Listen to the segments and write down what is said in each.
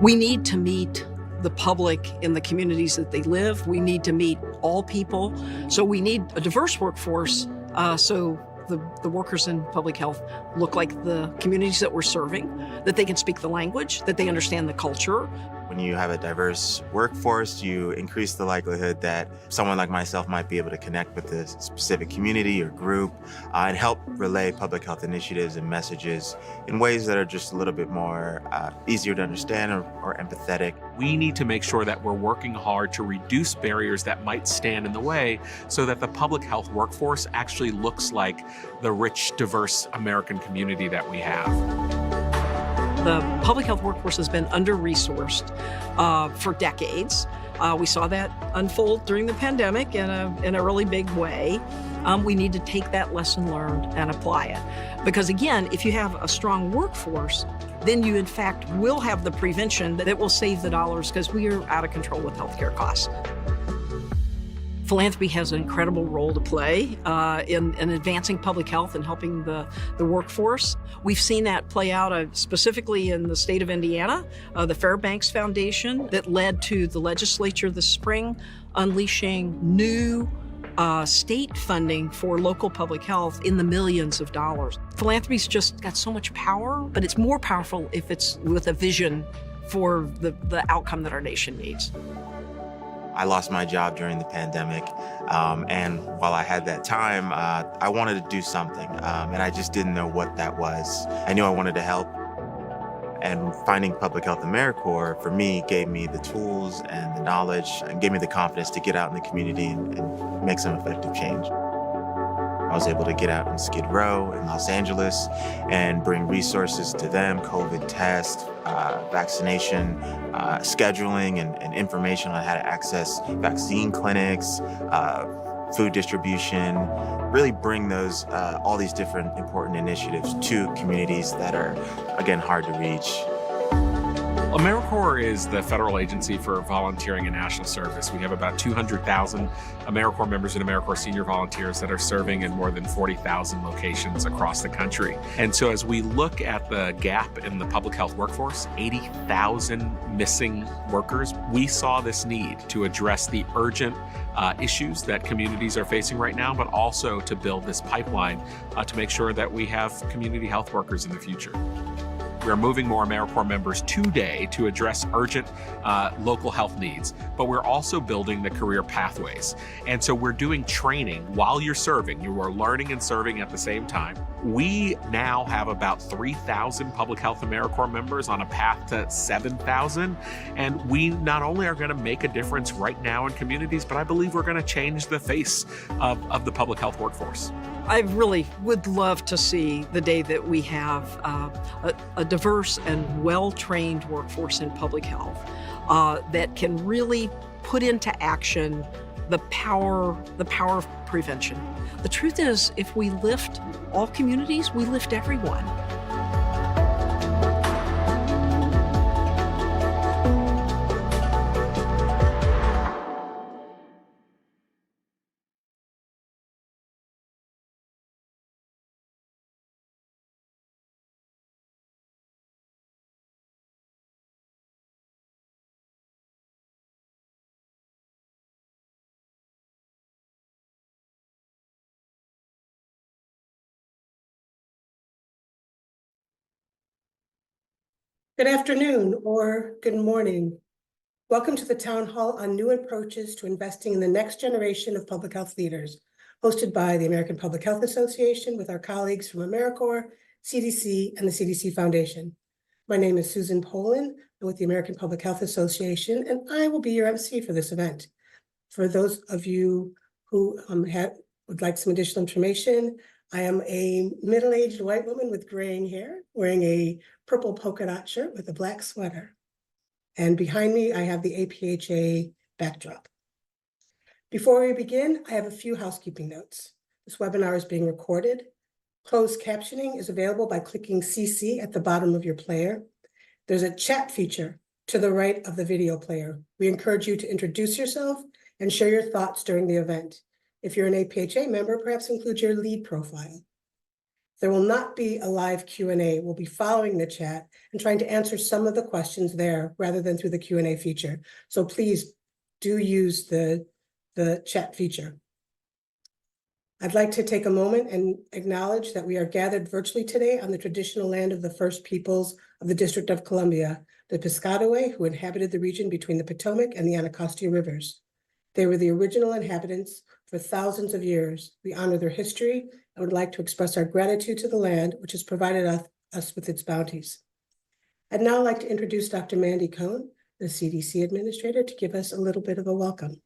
We need to meet the public in the communities that they live. We need to meet all people. So we need a diverse workforce so the workers in public health look like the communities that we're serving, that they can speak the language, that they understand the culture. When you have a diverse workforce, you increase the likelihood that someone like myself might be able to connect with a specific community or group and help relay public health initiatives and messages in ways that are just a little bit more easier to understand or empathetic. We need to make sure that we're working hard to reduce barriers that might stand in the way so that the public health workforce actually looks like the rich, diverse American community that we have. The public health workforce has been under-resourced for decades. We saw that unfold during the pandemic in a really big way. We need to take that lesson learned and apply it. Because again, if you have a strong workforce, then you in fact will have the prevention that will save the dollars because we are out of control with healthcare costs. Philanthropy has an incredible role to play in advancing public health and helping the workforce. We've seen that play out specifically in the state of Indiana, the Fairbanks Foundation that led to the legislature this spring unleashing new state funding for local public health in the millions of dollars. Philanthropy's just got so much power, but it's more powerful if it's with a vision for the outcome that our nation needs. I lost my job during the pandemic, and while I had that time, I wanted to do something, and I just didn't know what that was. I knew I wanted to help, and finding Public Health AmeriCorps, for me, gave me the tools and the knowledge, and gave me the confidence to get out in the community and make some effective change. I was able to get out in Skid Row in Los Angeles and bring resources to them, COVID tests, vaccination, scheduling, and information on how to access vaccine clinics, food distribution, really bring those, all these different important initiatives to communities that are, again, hard to reach. AmeriCorps is the federal agency for volunteering and national service. We have about 200,000 AmeriCorps members and AmeriCorps senior volunteers that are serving in more than 40,000 locations across the country. And so as we look at the gap in the public health workforce, 80,000 missing workers, we saw this need to address the urgent issues that communities are facing right now, but also to build this pipeline to make sure that we have community health workers in the future. We are moving more AmeriCorps members today to address urgent local health needs, but we're also building the career pathways. And so we're doing training while you're serving. You are learning and serving at the same time. We now have about 3,000 Public Health AmeriCorps members on a path to 7,000. And we not only are going to make a difference right now in communities, but I believe we're going to change the face of the public health workforce. I really would love to see the day that we have a diverse and well-trained workforce in public health that can really put into action the power of prevention. The truth is, if we lift all communities, we lift everyone. Good afternoon or good morning. Welcome to the Town Hall on New Approaches to Investing in the Next Generation of Public Health Leaders, hosted by the American Public Health Association with our colleagues from AmeriCorps, CDC, and the CDC Foundation. My name is Susan Poland. I'm with the American Public Health Association, and I will be your MC for this event. For those of you who would like some additional information, I am a middle-aged white woman with graying hair, wearing a purple polka dot shirt with a black sweater. And behind me, I have the APHA backdrop. Before we begin, I have a few housekeeping notes. This webinar is being recorded. Closed captioning is available by clicking CC at the bottom of your player. There's a chat feature to the right of the video player. We encourage you to introduce yourself and share your thoughts during the event. If you're an APHA member, perhaps include your lead profile. There will not be a live Q&A. We'll be following the chat and trying to answer some of the questions there rather than through the Q&A feature. So please do use the chat feature. I'd like to take a moment and acknowledge that we are gathered virtually today on the traditional land of the first peoples of the District of Columbia, the Piscataway, who inhabited the region between the Potomac and the Anacostia rivers. They were the original inhabitants for thousands of years. We honor their history and would like to express our gratitude to the land, which has provided us with its bounties. I'd now like to introduce Dr. Mandy Cohen, the CDC Administrator, to give us a little bit of a welcome.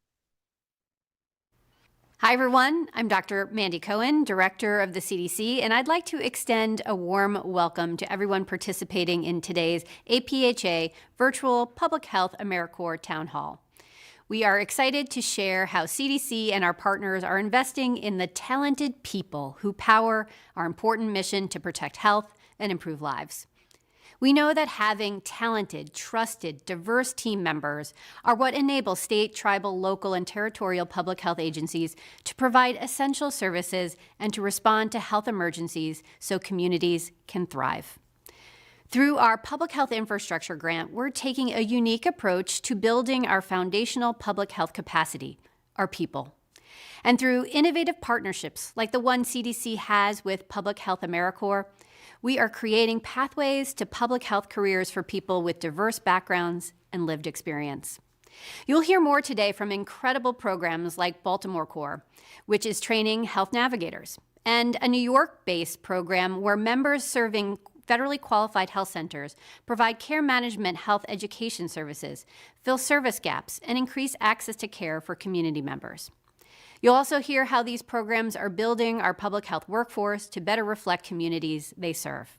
Hi, everyone. I'm Dr. Mandy Cohen, Director of the CDC, and I'd like to extend a warm welcome to everyone participating in today's APHA Virtual Public Health AmeriCorps Town Hall. We are excited to share how CDC and our partners are investing in the talented people who power our important mission to protect health and improve lives. We know that having talented, trusted, diverse team members are what enable state, tribal, local, and territorial public health agencies to provide essential services and to respond to health emergencies so communities can thrive. Through our Public Health Infrastructure Grant, we're taking a unique approach to building our foundational public health capacity, our people. And through innovative partnerships like the one CDC has with Public Health AmeriCorps, we are creating pathways to public health careers for people with diverse backgrounds and lived experience. You'll hear more today from incredible programs like Baltimore Corps, which is training health navigators, and a New York-based program where members serving federally qualified health centers provide care management health education services, fill service gaps, and increase access to care for community members. You'll also hear how these programs are building our public health workforce to better reflect communities they serve.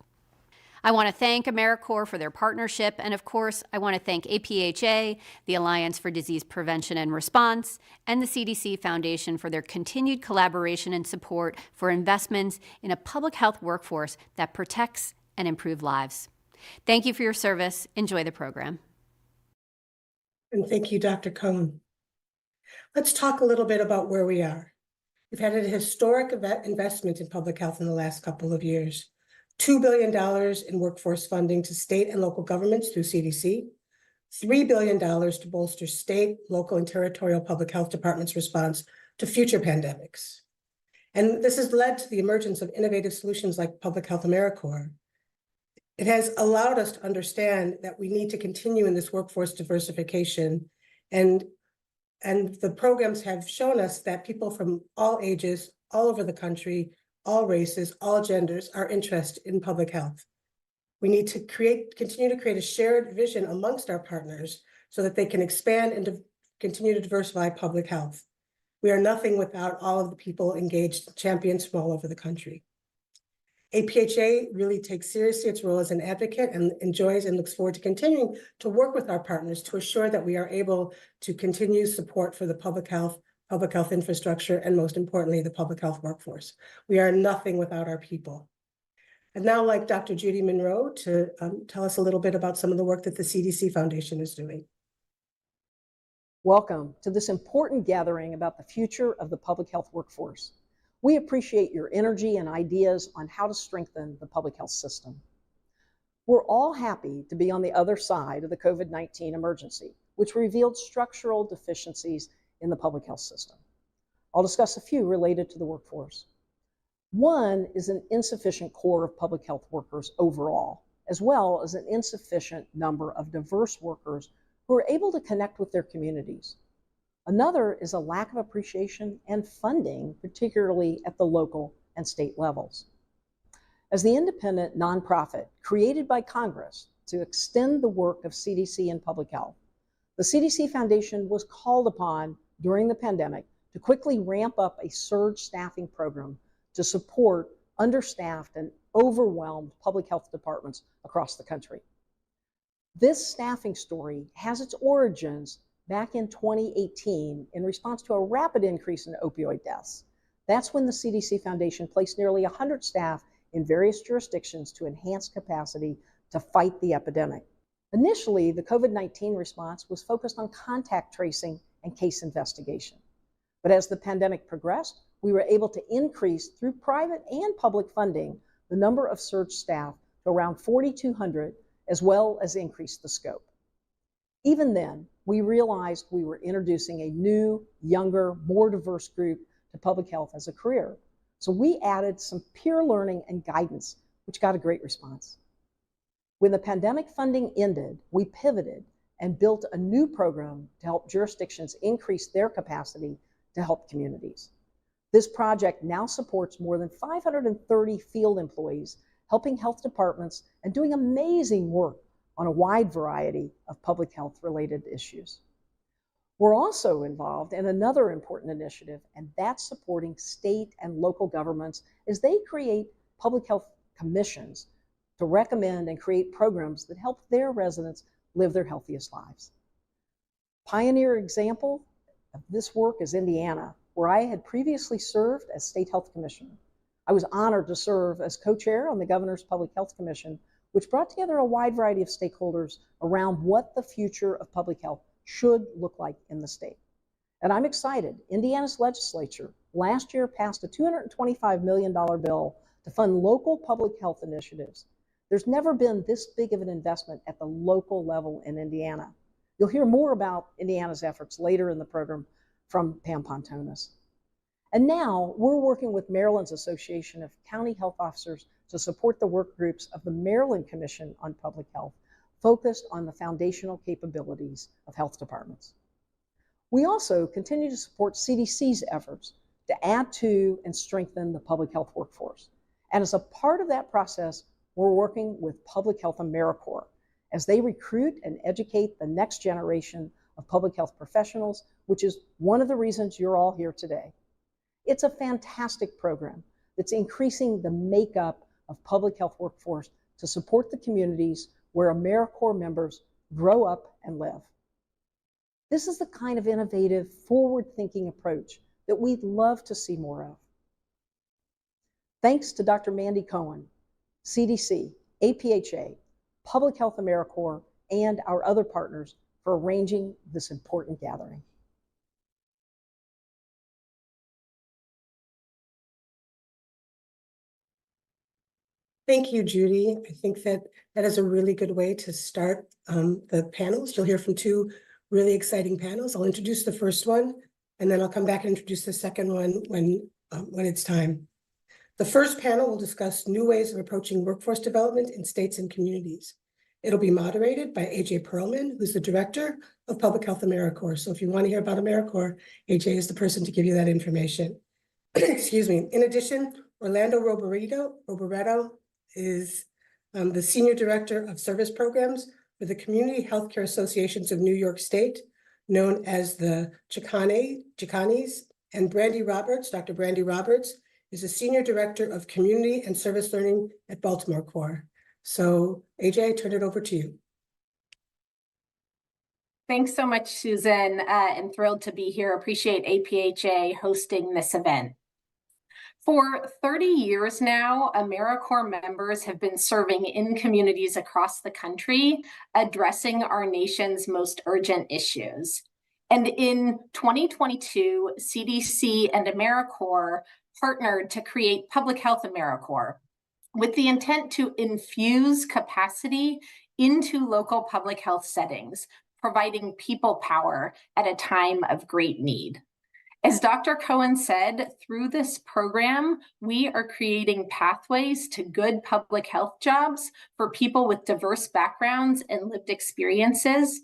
I want to thank AmeriCorps for their partnership, and of course, I want to thank APHA, the Alliance for Disease Prevention and Response, and the CDC Foundation for their continued collaboration and support for investments in a public health workforce that protects and improves lives. Thank you for your service. Enjoy the program. And thank you, Dr. Cohen. Let's talk a little bit about where we are. We've had a historic investment in public health in the last couple of years. $2 billion in workforce funding to state and local governments through CDC, $3 billion to bolster state, local, and territorial public health departments' response to future pandemics. And this has led to the emergence of innovative solutions like Public Health AmeriCorps. It has allowed us to understand that we need to continue in this workforce diversification, and the programs have shown us that people from all ages, all over the country, all races, all genders are interested in public health. We need to continue to create a shared vision amongst our partners so that they can expand and continue to diversify public health. We are nothing without all of the people engaged, champions from all over the country. APHA really takes seriously its role as an advocate and enjoys and looks forward to continuing to work with our partners to assure that we are able to continue support for the public health infrastructure, and most importantly, the public health workforce. We are nothing without our people. I'd now like Dr. Judy Monroe to tell us a little bit about some of the work that the CDC Foundation is doing. Welcome to this important gathering about the future of the public health workforce. We appreciate your energy and ideas on how to strengthen the public health system. We're all happy to be on the other side of the COVID-19 emergency, which revealed structural deficiencies in the public health system. I'll discuss a few related to the workforce. One is an insufficient core of public health workers overall, as well as an insufficient number of diverse workers who are able to connect with their communities. Another is a lack of appreciation and funding, particularly at the local and state levels. As the independent nonprofit created by Congress to extend the work of CDC in public health, the CDC Foundation was called upon during the pandemic to quickly ramp up a surge staffing program to support understaffed and overwhelmed public health departments across the country. This staffing story has its origins back in 2018 in response to a rapid increase in opioid deaths. That's when the CDC Foundation placed nearly 100 staff in various jurisdictions to enhance capacity to fight the epidemic. Initially, the COVID-19 response was focused on contact tracing and case investigation. But as the pandemic progressed, we were able to increase through private and public funding the number of surge staff to around 4,200, as well as increase the scope. Even then, we realized we were introducing a new, younger, more diverse group to public health as a career. So we added some peer learning and guidance, which got a great response. When the pandemic funding ended, we pivoted and built a new program to help jurisdictions increase their capacity to help communities. This project now supports more than 530 field employees, helping health departments and doing amazing work on a wide variety of public health related issues. We're also involved in another important initiative, and that's supporting state and local governments as they create public health commissions to recommend and create programs that help their residents live their healthiest lives. Pioneer example of this work is Indiana, where I had previously served as State Health Commissioner. I was honored to serve as co-chair on the Governor's Public Health Commission, which brought together a wide variety of stakeholders around what the future of public health should look like in the state. And I'm excited, Indiana's legislature last year passed a $225 million bill to fund local public health initiatives. There's never been this big of an investment at the local level in Indiana. You'll hear more about Indiana's efforts later in the program from Pam Pontonis. And now we're working with Maryland's Association of County Health Officers to support the work groups of the Maryland Commission on Public Health, focused on the foundational capabilities of health departments. We also continue to support CDC's efforts to add to and strengthen the public health workforce. And as a part of that process, we're working with Public Health AmeriCorps as they recruit and educate the next generation of public health professionals, which is one of the reasons you're all here today. It's a fantastic program that's increasing the makeup of public health workforce to support the communities where AmeriCorps members grow up and live. This is the kind of innovative, forward-thinking approach that we'd love to see more of. Thanks to Dr. Mandy Cohen, CDC, APHA, Public Health AmeriCorps, and our other partners for arranging this important gathering. Thank you, Judy. I think that is a really good way to start the panels. You'll hear from two really exciting panels. I'll introduce the first one, and then I'll come back and introduce the second one when it's time. The first panel will discuss new ways of approaching workforce development in states and communities. It'll be moderated by AJ Perlman, who's the director of Public Health AmeriCorps. So if you want to hear about AmeriCorps, AJ is the person to give you that information. Excuse me. In addition, Orlando Roboretto is the Senior Director of Service Programs for the Community Healthcare Associations of New York State, known as the Chicanis, and Brandy Roberts, Dr. Brandy Roberts, is a Senior Director of Community and Service Learning at Baltimore Corps. So AJ, I turn it over to you. Thanks so much, Susan. I'm thrilled to be here. Appreciate APHA hosting this event. For 30 years now, AmeriCorps members have been serving in communities across the country, addressing our nation's most urgent issues. And in 2022, CDC and AmeriCorps partnered to create Public Health AmeriCorps with the intent to infuse capacity into local public health settings, providing people power at a time of great need. As Dr. Cohen said, through this program, we are creating pathways to good public health jobs for people with diverse backgrounds and lived experiences,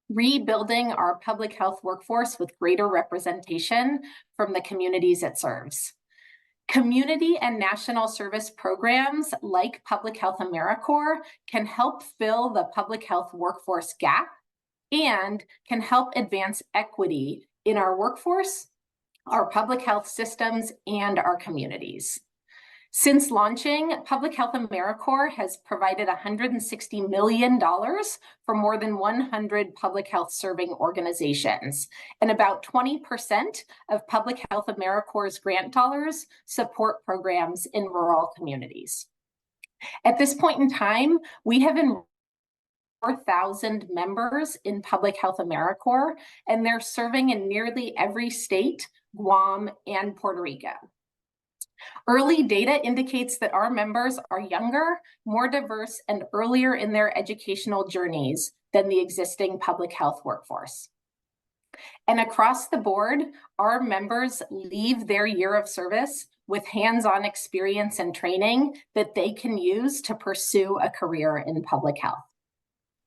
rebuilding our public health workforce with greater representation from the communities it serves. Community and national service programs like Public Health AmeriCorps can help fill the public health workforce gap and can help advance equity in our workforce, our public health systems, and our communities. Since launching, Public Health AmeriCorps has provided $160 million for more than 100 public health serving organizations, and about 20% of Public Health AmeriCorps' grant dollars support programs in rural communities. At this point in time, we have 4,000 members in Public Health AmeriCorps, and they're serving in nearly every state, Guam, and Puerto Rico. Early data indicates that our members are younger, more diverse, and earlier in their educational journeys than the existing public health workforce. And across the board, our members leave their year of service with hands-on experience and training that they can use to pursue a career in public health.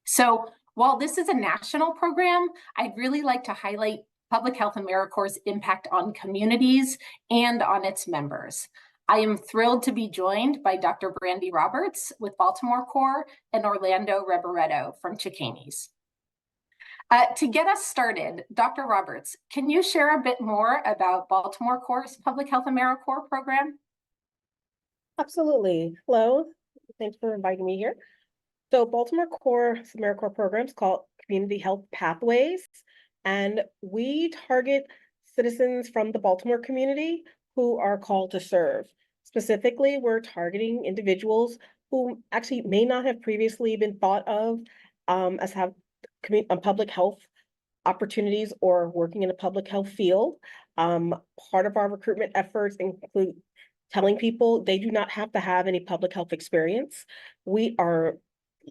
So while this is a national program, I'd really like to highlight Public Health AmeriCorps' impact on communities and on its members. I am thrilled to be joined by Dr. Brandy Roberts with Baltimore Corps and Orlando Reberetto from Chicanes. To get us started, Dr. Roberts, can you share a bit more about Baltimore Corps' Public Health AmeriCorps program? Absolutely. Hello, thanks for inviting me here. So Baltimore Corps AmeriCorps program is called Community Health Pathways, and we target citizens from the Baltimore community who are called to serve. Specifically, we're targeting individuals who actually may not have previously been thought of as have public health opportunities or working in a public health field. Part of our recruitment efforts include telling people they do not have to have any public health experience. We are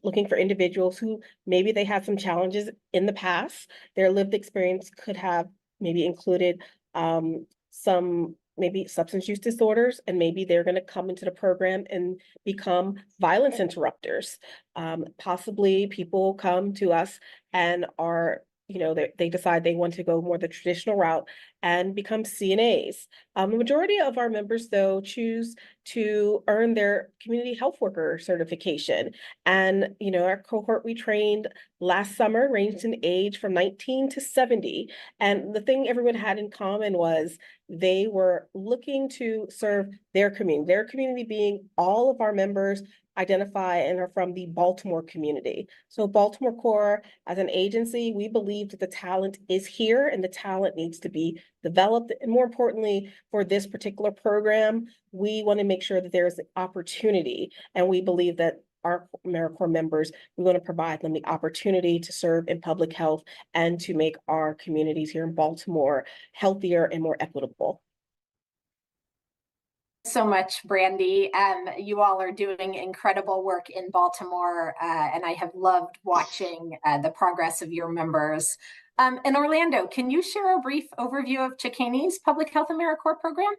looking for individuals who maybe they had some challenges in the past. Their lived experience could have maybe included some maybe substance use disorders, and maybe they're going to come into the program and become violence interrupters. Possibly people come to us and are, they decide they want to go more the traditional route and become CNAs. The majority of our members, though, choose to earn their community health worker certification. And, our cohort we trained last summer ranged in age from 19 to 70. And the thing everyone had in common was they were looking to serve their community being all of our members identify and are from the Baltimore community. So Baltimore Corps, as an agency, we believe that the talent is here and the talent needs to be developed. And more importantly, for this particular program, we want to make sure that there's opportunity. And we believe that our AmeriCorps members, we want to provide them the opportunity to serve in public health and to make our communities here in Baltimore healthier and more equitable. So much, Brandy. You all are doing incredible work in Baltimore, and I have loved watching the progress of your members. And Orlando, can you share a brief overview of Chicanes' Public Health AmeriCorps program?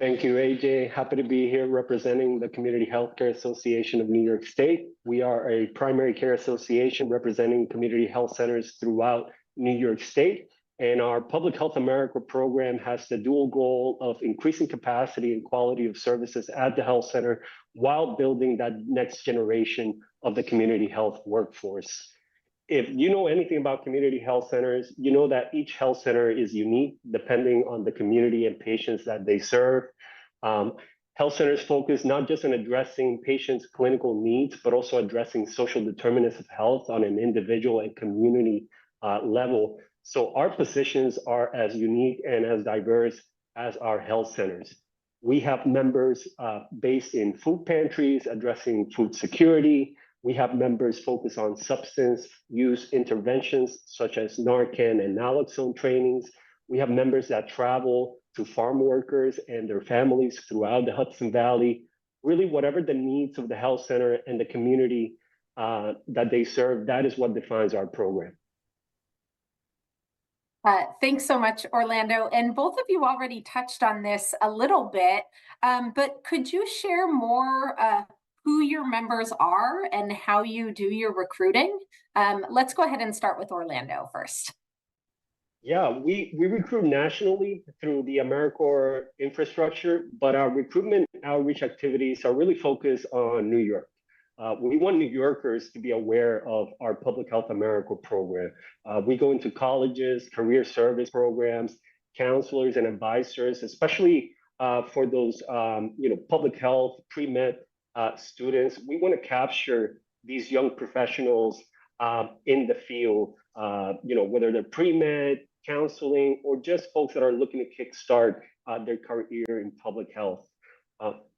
Thank you, AJ. Happy to be here representing the Community Healthcare Association of New York State. We are a primary care association representing community health centers throughout New York State. And our Public Health AmeriCorps program has the dual goal of increasing capacity and quality of services at the health center while building that next generation of the community health workforce. If you know anything about community health centers, you know that each health center is unique depending on the community and patients that they serve. Health centers focus not just on addressing patients' clinical needs, but also addressing social determinants of health on an individual and community level. So our positions are as unique and as diverse as our health centers. We have members based in food pantries addressing food security. We have members focused on substance use interventions such as Narcan and naloxone trainings. We have members that travel to farm workers and their families throughout the Hudson Valley. Really, whatever the needs of the health center and the community that they serve, that is what defines our program. Thanks so much, Orlando. And both of you already touched on this a little bit, but could you share more who your members are and how you do your recruiting? Let's go ahead and start with Orlando first. Yeah, we recruit nationally through the AmeriCorps infrastructure, but our recruitment outreach activities are really focused on New York. We want New Yorkers to be aware of our Public Health AmeriCorps program. We go into colleges, career service programs, counselors and advisors, especially for those public health pre-med students. We want to capture these young professionals in the field, whether they're pre-med, counseling, or just folks that are looking to kickstart their career in public health.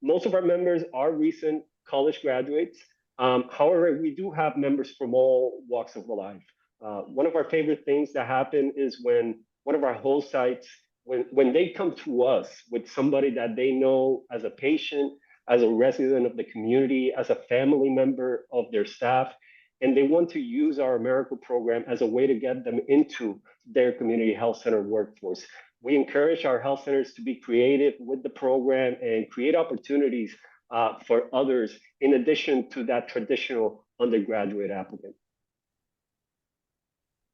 Most of our members are recent college graduates. However, we do have members from all walks of life. One of our favorite things that happen is when one of our host sites when they come to us with somebody that they know as a patient, as a resident of the community, as a family member of their staff, and they want to use our AmeriCorps program as a way to get them into their community health center workforce. We encourage our health centers to be creative with the program and create opportunities for others in addition to that traditional undergraduate applicant.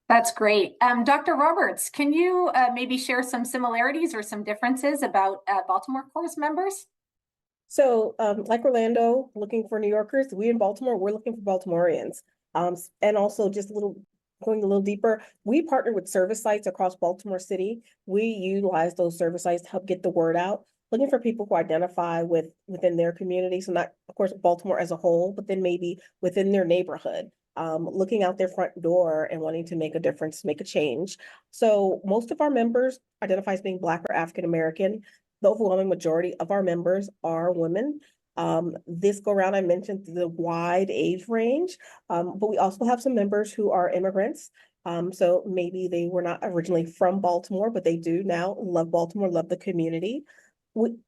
That's great. Dr. Roberts, can you maybe share some similarities or some differences about Baltimore Corps members? So, like Orlando, looking for New Yorkers, we in Baltimore, we're looking for Baltimoreans. And also just going a little deeper, we partner with service sites across Baltimore City. We utilize those service sites to help get the word out, looking for people who identify within their community. So not, of course, Baltimore as a whole, but then maybe within their neighborhood. Looking out their front door and wanting to make a difference, make a change. So most of our members identify as being Black or African American. The overwhelming majority of our members are women. This go around, I mentioned the wide age range, but we also have some members who are immigrants. So maybe they were not originally from Baltimore, but they do now love Baltimore, love the community.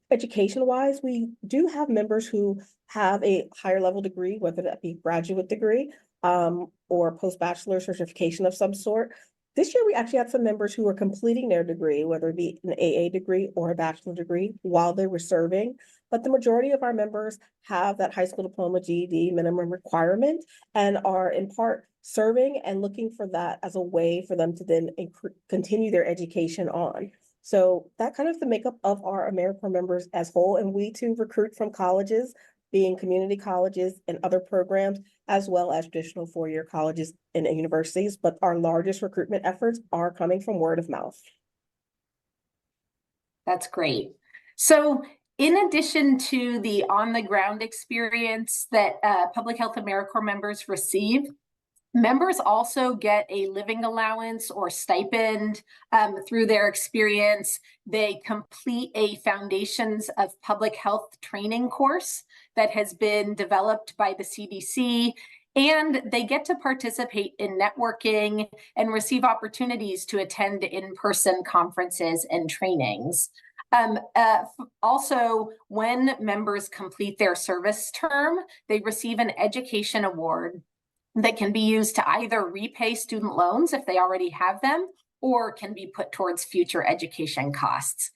Education-wise, we do have members who have a higher level degree, whether that be graduate degree or post-bachelor certification of some sort. This year, we actually had some members who were completing their degree, whether it be an AA degree or a bachelor degree, while they were serving. But the majority of our members have that high school diploma, GED minimum requirement, and are in part serving and looking for that as a way for them to then continue their education on. So that kind of the makeup of our AmeriCorps members as whole. And we too recruit from colleges, being community colleges and other programs, as well as traditional four-year colleges and universities. But our largest recruitment efforts are coming from word of mouth. That's great. So in addition to the on-the-ground experience that Public Health AmeriCorps members receive, members also get a living allowance or stipend through their experience. They complete a Foundations of Public Health training course that has been developed by the CDC, and they get to participate in networking and receive opportunities to attend in-person conferences and trainings. Also, when members complete their service term, they receive an education award that can be used to either repay student loans if they already have them, or can be put towards future education costs.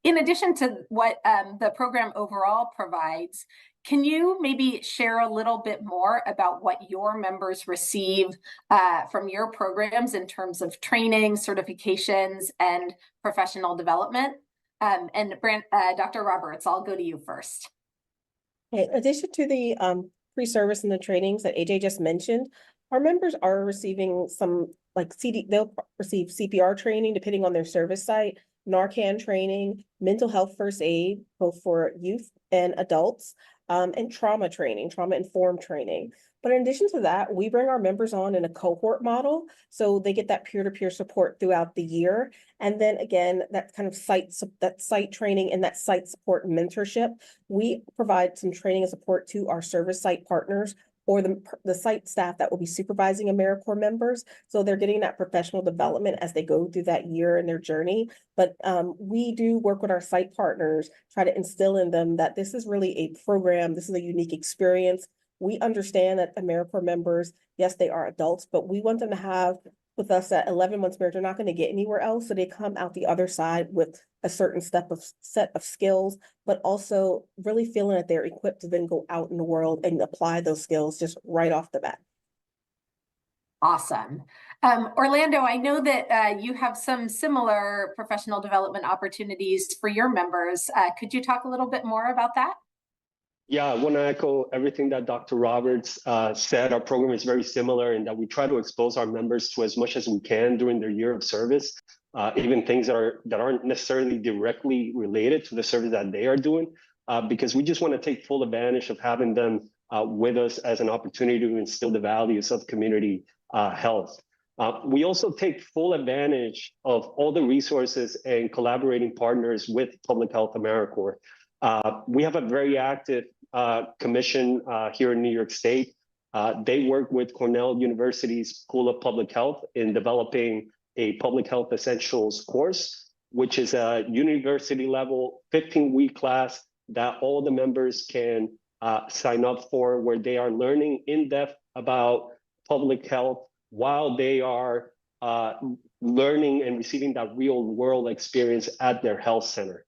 In addition to what the program overall provides, can you maybe share a little bit more about what your members receive from your programs in terms of training, certifications, and professional development? And Dr. Roberts, I'll go to you first. In addition to the pre-service and the trainings that AJ just mentioned, our members are receiving some they'll receive CPR training depending on their service site, Narcan training, mental health first aid, both for youth and adults, and trauma training, trauma-informed training. But in addition to that, we bring our members on in a cohort model, so they get that peer-to-peer support throughout the year. And then again, that kind of site training and that site support and mentorship. We provide some training and support to our service site partners or the site staff that will be supervising AmeriCorps members. So they're getting that professional development as they go through that year in their journey. But we do work with our site partners, try to instill in them that this is really a program, this is a unique experience. We understand that AmeriCorps members, yes, they are adults, but we want them to have with us at 11 months marriage, they're not going to get anywhere else. So they come out the other side with a certain set of skills, but also really feeling that they're equipped to then go out in the world and apply those skills just right off the bat. Awesome. Orlando, I know that you have some similar professional development opportunities for your members. Could you talk a little bit more about that? Yeah, I want to echo everything that Dr. Roberts said. Our program is very similar in that we try to expose our members to as much as we can during their year of service, even things that aren't necessarily directly related to the service that they are doing, because we just want to take full advantage of having them with us as an opportunity to instill the values of community health. We also take full advantage of all the resources and collaborating partners with Public Health AmeriCorps. We have a very active commission here in New York State. They work with Cornell University's School of Public Health in developing a public health essentials course. which is a university level 15-week class that all the members can sign up for, where they are learning in depth about public health while they are learning and receiving that real world experience at their health center.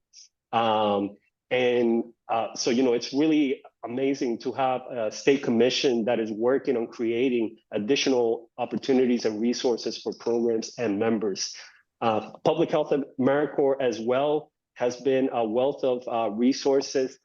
So, it's really amazing to have a state commission that is working on creating additional opportunities and resources for programs and members. Public Health AmeriCorps as well has been a wealth of resources.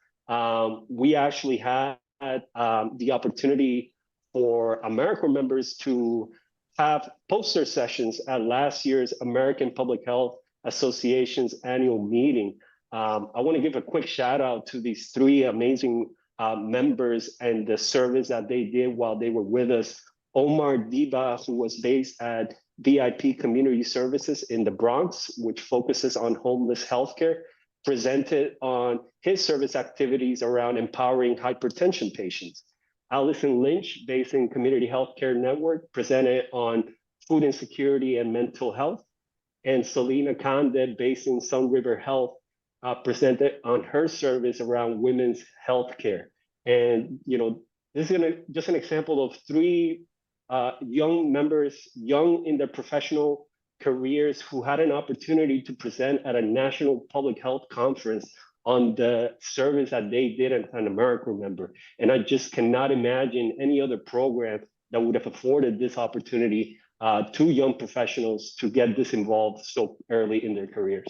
We actually had the opportunity for AmeriCorps members to have poster sessions at last year's American Public Health Association's annual meeting. I want to give a quick shout out to these three amazing members and the service that they did while they were with us. Omar Diba, who was based at VIP Community Services in the Bronx, which focuses on homeless healthcare, presented on his service activities around empowering hypertension patients. Allison Lynch, based in Community Healthcare Network, presented on food insecurity and mental health. And Selena Conde, based in Sun River Health, presented on her service around women's healthcare. And, this is just an example of three young members, young in their professional careers, who had an opportunity to present at a national public health conference on the service that they did as an AmeriCorps member. And I just cannot imagine any other program that would have afforded this opportunity to young professionals to get this involved so early in their careers.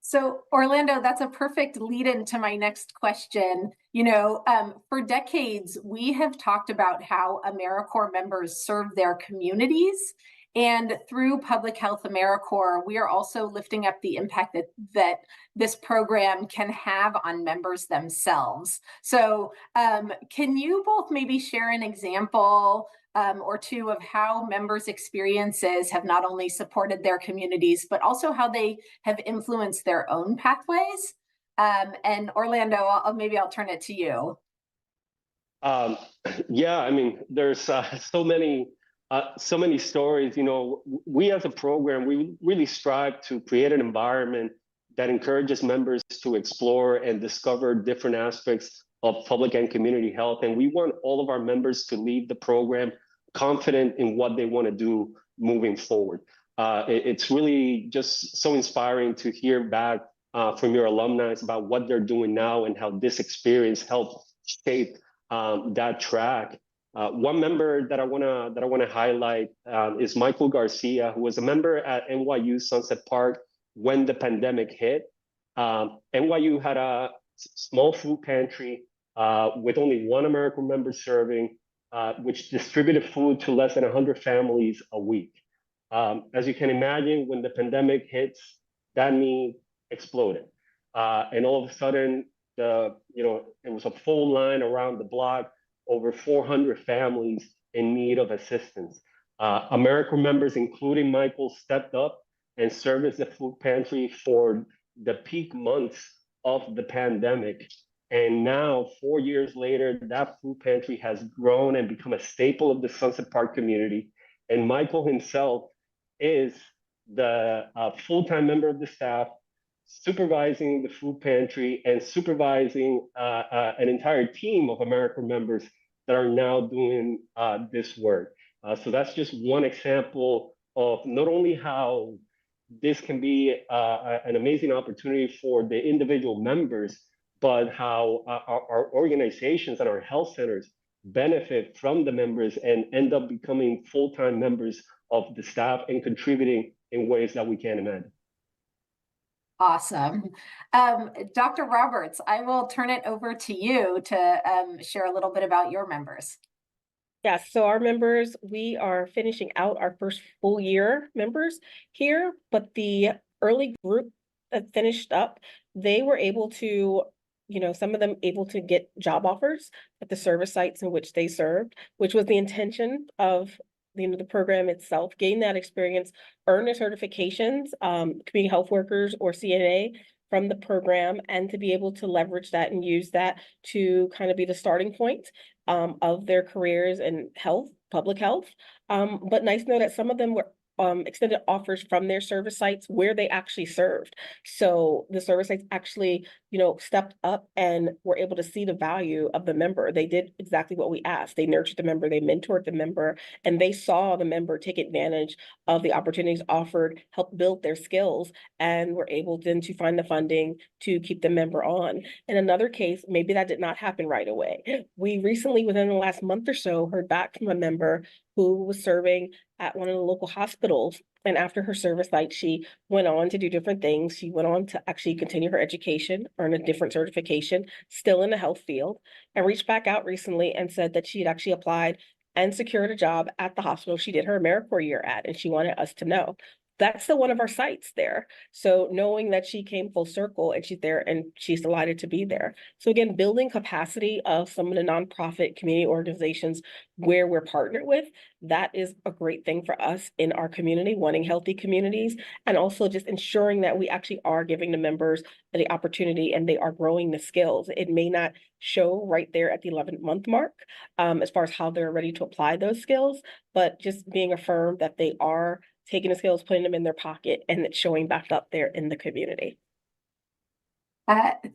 So Orlando, that's a perfect lead into my next question. For decades, we have talked about how AmeriCorps members serve their communities. And through Public Health AmeriCorps, we are also lifting up the impact that this program can have on members themselves. So can you both maybe share an example or two of how members' experiences have not only supported their communities, but also how they have influenced their own pathways? And Orlando, I'll turn it to you. There's so many stories. We as a program, we really strive to create an environment that encourages members to explore and discover different aspects of public and community health. And we want all of our members to leave the program confident in what they want to do moving forward. It's really just so inspiring to hear back from your alumni about what they're doing now and how this experience helped shape that track. One member that I want to highlight is Michael Garcia, who was a member at NYU Sunset Park when the pandemic hit. NYU had a small food pantry with only one AmeriCorps member serving, which distributed food to less than 100 families a week. As you can imagine, when the pandemic hits, that need exploded. And all of a sudden, it was a full line around the block, over 400 families in need of assistance. AmeriCorps members, including Michael, stepped up and serviced the food pantry for the peak months of the pandemic. And now, 4 years later, that food pantry has grown and become a staple of the Sunset Park community. And Michael himself is the full-time member of the staff, supervising the food pantry and supervising an entire team of AmeriCorps members that are now doing this work. So that's just one example of not only how this can be an amazing opportunity for the individual members, but how our organizations and our health centers benefit from the members and end up becoming full-time members of the staff and contributing in ways that we can't imagine. Awesome. Dr. Roberts, I will turn it over to you to share a little bit about your members. Yes, so our members, we are finishing out our first full year members here, but the early group that finished up, they were able to, some of them able to get job offers at the service sites in which they served, which was the intention of the program itself, gain that experience, earn their certifications, community health workers or CNA from the program, and to be able to leverage that and use that to kind of be the starting point of their careers in health, public health. But nice to know that some of them were extended offers from their service sites where they actually served. So the service sites actually, stepped up and were able to see the value of the member. They did exactly what we asked. They nurtured the member, they mentored the member, and they saw the member take advantage of the opportunities offered, help build their skills, and were able then to find the funding to keep the member on. In another case, maybe that did not happen right away. We recently, within the last month or so, heard back from a member who was serving at one of the local hospitals. And after her service site, she went on to do different things. She went on to actually continue her education, earn a different certification, still in the health field, and reached back out recently and said that she had actually applied and secured a job at the hospital she did her AmeriCorps year at, and she wanted us to know. That's still one of our sites there. So knowing that she came full circle and she's there and she's delighted to be there. So again, building capacity of some of the nonprofit community organizations where we're partnered with, that is a great thing for us in our community, wanting healthy communities, and also just ensuring that we actually are giving the members the opportunity and they are growing the skills. It may not show right there at the 11th month mark as far as how they're ready to apply those skills, but just being affirmed that they are taking the skills, putting them in their pocket, and it's showing back up there in the community.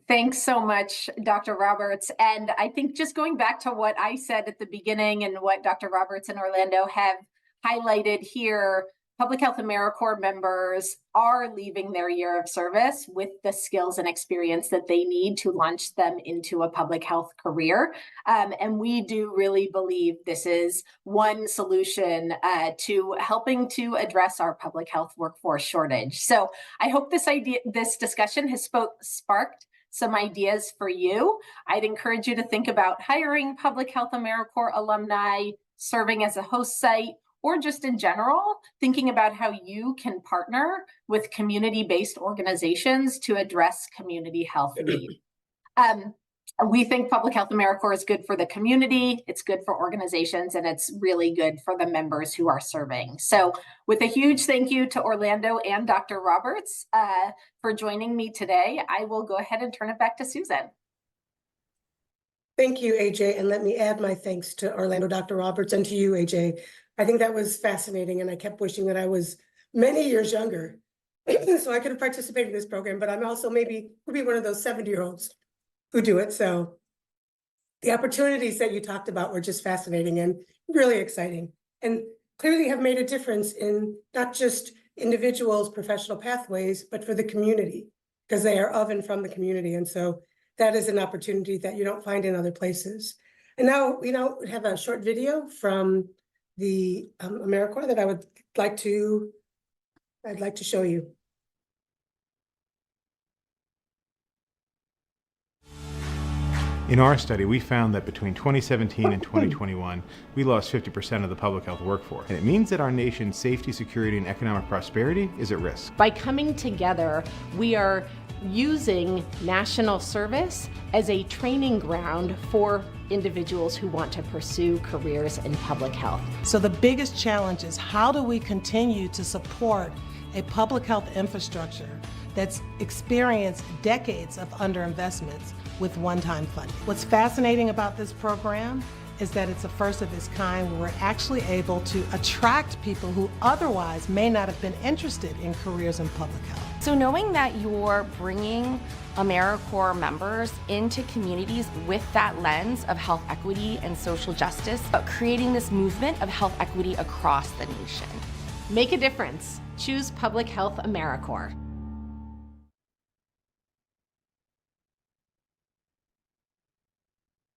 Thanks so much, Dr. Roberts. And I think just going back to what I said at the beginning and what Dr. Roberts and Orlando have highlighted here, Public Health AmeriCorps members are leaving their year of service with the skills and experience that they need to launch them into a public health career. And we do really believe this is one solution to helping to address our public health workforce shortage. So I hope this discussion has sparked some ideas for you. I'd encourage you to think about hiring Public Health AmeriCorps alumni, serving as a host site, or just in general, thinking about how you can partner with community-based organizations to address community health needs. We think Public Health AmeriCorps is good for the community, it's good for organizations, and it's really good for the members who are serving. So with a huge thank you to Orlando and Dr. Roberts for joining me today, I will go ahead and turn it back to Susan. Thank you, AJ, and let me add my thanks to Orlando, Dr. Roberts, and to you, AJ. I think that was fascinating, and I kept wishing that I was many years younger so I could have participated in this program, but I'm also maybe could be one of those 70-year-olds who do it. So the opportunities that you talked about were just fascinating and really exciting, and clearly have made a difference in not just individuals' professional pathways, but for the community, because they are of and from the community. And so that is an opportunity that you don't find in other places. And now we have a short video from the AmeriCorps that I'd like to show you. In our study, we found that between 2017 and 2021, we lost 50% of the public health workforce. And it means that our nation's safety, security, and economic prosperity is at risk. By coming together, we are using national service as a training ground for individuals who want to pursue careers in public health. So the biggest challenge is how do we continue to support a public health infrastructure that's experienced decades of underinvestments with one-time funding. What's fascinating about this program is that it's the first of its kind where we're actually able to attract people who otherwise may not have been interested in careers in public health. So knowing that you're bringing AmeriCorps members into communities with that lens of health equity and social justice, but creating this movement of health equity across the nation. Make a difference. Choose Public Health AmeriCorps.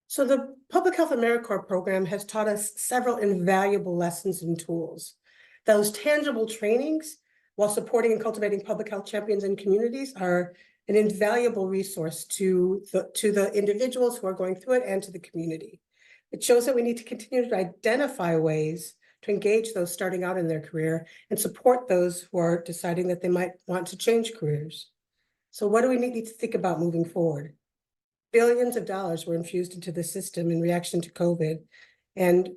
So the Public Health AmeriCorps program has taught us several invaluable lessons and tools. Those tangible trainings, while supporting and cultivating public health champions in communities, are an invaluable resource to the individuals who are going through it and to the community. It shows that we need to continue to identify ways to engage those starting out in their career and support those who are deciding that they might want to change careers. So what do we need to think about moving forward? Billions of dollars were infused into the system in reaction to COVID, and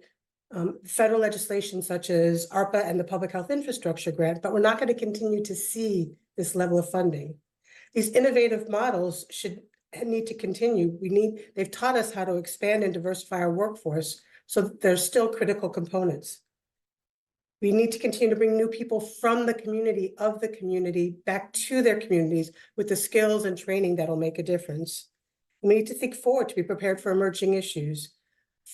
federal legislation such as ARPA and the Public Health Infrastructure Grant, but we're not going to continue to see this level of funding. These innovative models need to continue. They've taught us how to expand and diversify our workforce, so there's still critical components. We need to continue to bring new people from the community, of the community, back to their communities with the skills and training that'll make a difference. We need to think forward to be prepared for emerging issues.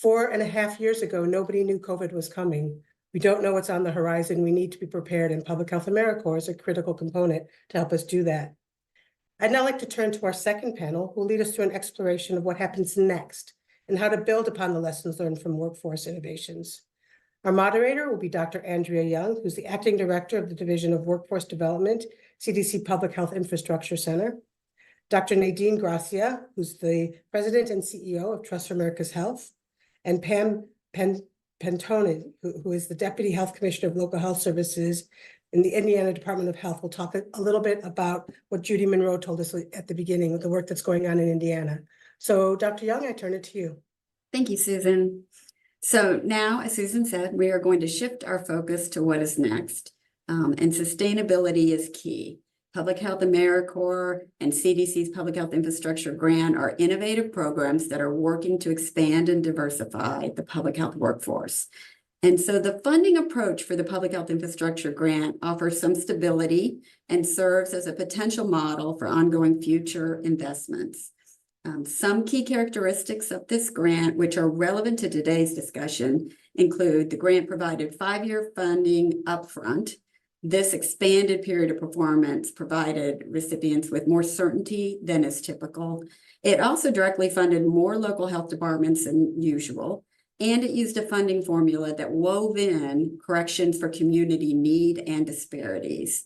4.5 years ago, nobody knew COVID was coming. We don't know what's on the horizon. We need to be prepared, and Public Health AmeriCorps is a critical component to help us do that. I'd now like to turn to our second panel, who will lead us through an exploration of what happens next and how to build upon the lessons learned from workforce innovations. Our moderator will be Dr. Andrea Young, who's the Acting Director of the Division of Workforce Development, CDC Public Health Infrastructure Center. Dr. Nadine Gracia, who's the President and CEO of Trust for America's Health, and Pam Pentone, who is the Deputy Health Commissioner of Local Health Services in the Indiana Department of Health. We'll talk a little bit about what Judy Monroe told us at the beginning with the work that's going on in Indiana. So Dr. Young, I turn it to you. Thank you, Susan. So now, as Susan said, we are going to shift our focus to what is next, and sustainability is key. Public Health AmeriCorps and CDC's Public Health Infrastructure Grant are innovative programs that are working to expand and diversify the public health workforce. And so the funding approach for the Public Health Infrastructure Grant offers some stability and serves as a potential model for ongoing future investments. Some key characteristics of this grant, which are relevant to today's discussion, include the grant provided 5-year funding upfront. This expanded period of performance provided recipients with more certainty than is typical. It also directly funded more local health departments than usual, and it used a funding formula that wove in corrections for community need and disparities.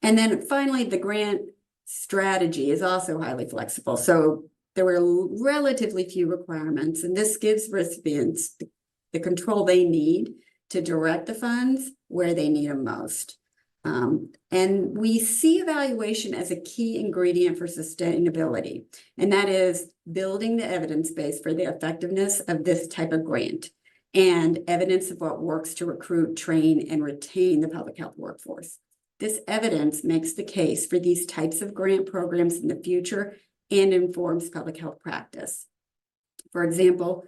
And then finally, the grant strategy is also highly flexible. So there were relatively few requirements, and this gives recipients the control they need to direct the funds where they need them most. And we see evaluation as a key ingredient for sustainability, and that is building the evidence base for the effectiveness of this type of grant and evidence of what works to recruit, train, and retain the public health workforce. This evidence makes the case for these types of grant programs in the future and informs public health practice. For example,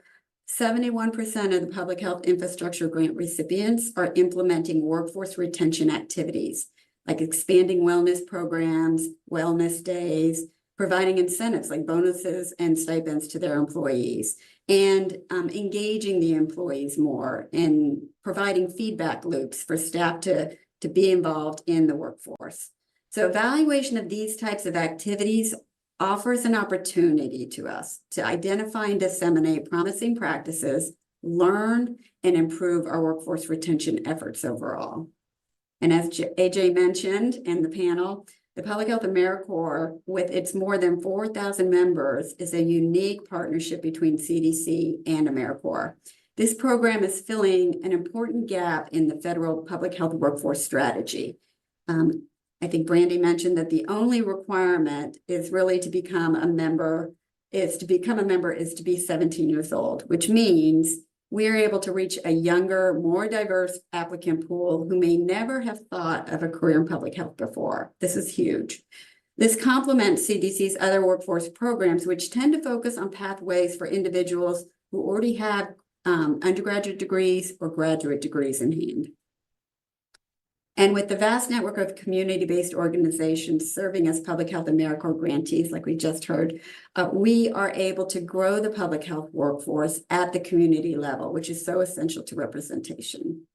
71% of the public health infrastructure grant recipients are implementing workforce retention activities, like expanding wellness programs, wellness days, providing incentives like bonuses and stipends to their employees, and engaging the employees more and providing feedback loops for staff to be involved in the workforce. So evaluation of these types of activities offers an opportunity to us to identify and disseminate promising practices, learn and improve our workforce retention efforts overall. And as AJ mentioned in the panel, the Public Health AmeriCorps, with its more than 4,000 members, is a unique partnership between CDC and AmeriCorps. This program is filling an important gap in the federal public health workforce strategy. I think Brandy mentioned that the only requirement is really to become a member, is to be 17 years old, which means we're able to reach a younger, more diverse applicant pool who may never have thought of a career in public health before. This is huge. This complements CDC's other workforce programs, which tend to focus on pathways for individuals who already have undergraduate degrees or graduate degrees in hand. And with the vast network of community-based organizations serving as Public Health AmeriCorps grantees, like we just heard, we are able to grow the public health workforce at the community level, which is so essential to representation.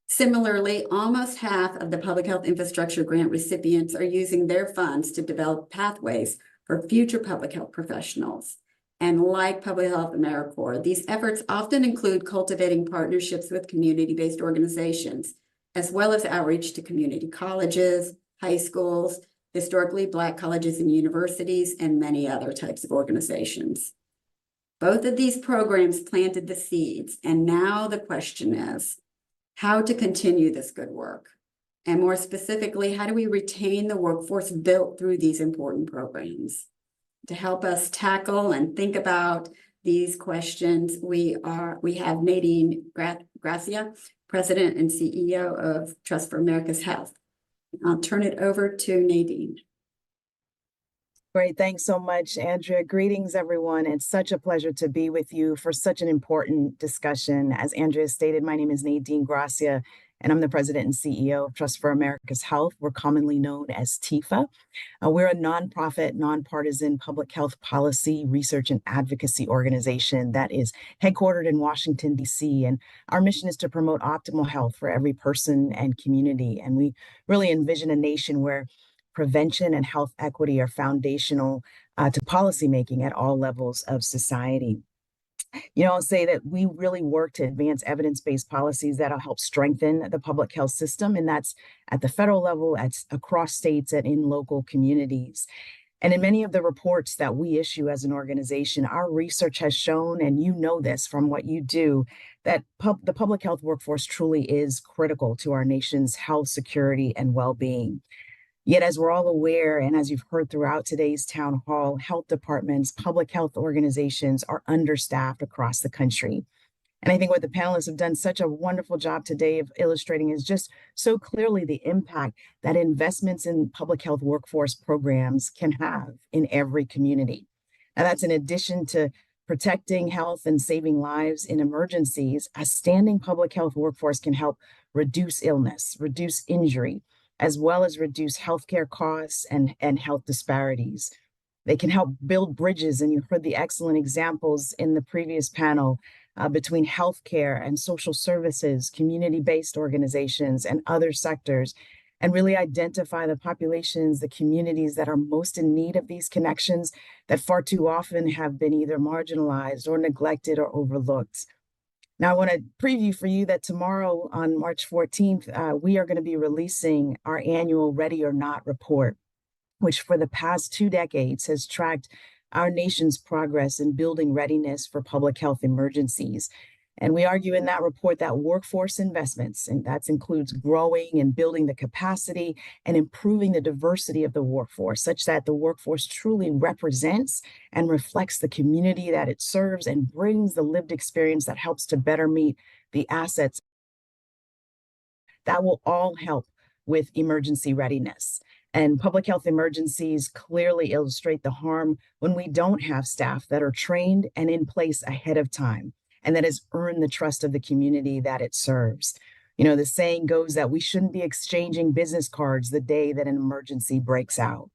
Similarly, almost half of the public health infrastructure grant recipients are using their funds to develop pathways for future public health professionals. And like Public Health AmeriCorps, these efforts often include cultivating partnerships with community-based organizations, as well as outreach to community colleges, high schools, historically Black colleges and universities, and many other types of organizations. Both of these programs planted the seeds, and now the question is how to continue this good work. And more specifically, how do we retain the workforce built through these important programs? To help us tackle and think about these questions, we have Nadine Gracia, President and CEO of Trust for America's Health. I'll turn it over to Nadine. Great. Thanks so much, Andrea. Greetings, everyone. It's such a pleasure to be with you for such an important discussion. As Andrea stated, my name is Nadine Gracia, and I'm the president and CEO of Trust for America's Health. We're commonly known as TIFA. We're a nonprofit, nonpartisan public health policy, research, and advocacy organization that is headquartered in Washington, D.C. And our mission is to promote optimal health for every person and community. And we really envision a nation where prevention and health equity are foundational to policymaking at all levels of society. I'll say that we really work to advance evidence-based policies that'll help strengthen the public health system, and that's at the federal level, across states, and in local communities. And in many of the reports that we issue as an organization, our research has shown, and you know this from what you do, that the public health workforce truly is critical to our nation's health, security, and well-being. Yet, as we're all aware, and as you've heard throughout today's town hall, health departments, public health organizations are understaffed across the country. And I think what the panelists have done such a wonderful job today of illustrating is just so clearly the impact that investments in public health workforce programs can have in every community. Now, that's in addition to protecting health and saving lives in emergencies. A standing public health workforce can help reduce illness, reduce injury, as well as reduce healthcare costs and health disparities. They can help build bridges, and you heard the excellent examples in the previous panel between healthcare and social services, community-based organizations, and other sectors, and really identify the populations, the communities that are most in need of these connections that far too often have been either marginalized or neglected or overlooked. Now, I want to preview for you that tomorrow on March 14th, we are going to be releasing our annual Ready or Not report, which for the past 2 decades has tracked our nation's progress in building readiness for public health emergencies. And we argue in that report that workforce investments, and that includes growing and building the capacity and improving the diversity of the workforce, such that the workforce truly represents and reflects the community that it serves and brings the lived experience that helps to better meet the assets. That will all help with emergency readiness. And public health emergencies clearly illustrate the harm when we don't have staff that are trained and in place ahead of time, and that has earned the trust of the community that it serves. The saying goes that we shouldn't be exchanging business cards the day that an emergency breaks out.